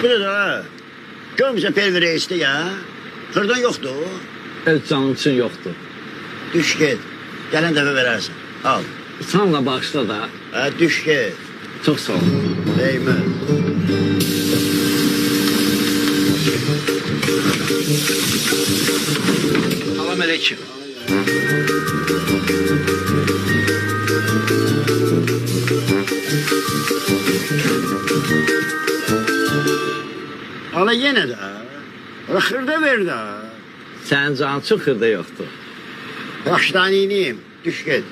Bu da da. Görmüşsən Pervi reisdə ya. Xırdan yoxdur. Öz canın üçün yoxdur. Düş get. Gələn dəfə verərsən. Al. Sanla bağışla da. Düş get. Çox sağ ol. Değmə. Salam aleyküm. Ala yenə də. Ala xırda ver də. Sənin canın üçün xırda yoxdur. Başdan ineyim. Düş get.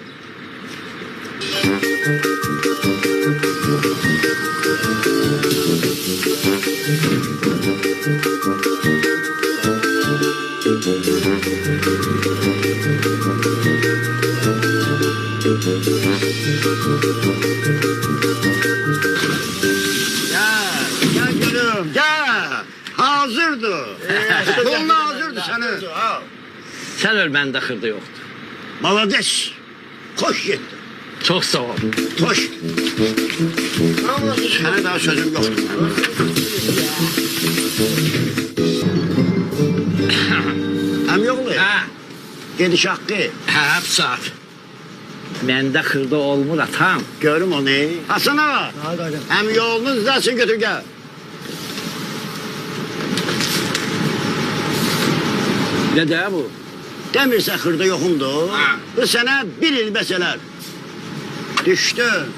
Gel gülüm gel. Hazırdır. Koluna hazırdır senin. Sən öl, məndə xırda yoxdur. Malades. Koş getdi. Çox sağ ol. Koş. Sana daha sözüm yoktur. Hem yoklu. Hə, Gediş hakkı. hə, saat. Məndə xırda olmur atam. Görüm onu. Hasan ağa. Hem yolunu izlersin götür gel. Nə də bu? Demirse xırda yoxumdur. Ha. Bu sənə bir il bəsələr. Düşdün.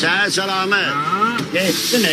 Səhər salamı. Ha. Getdin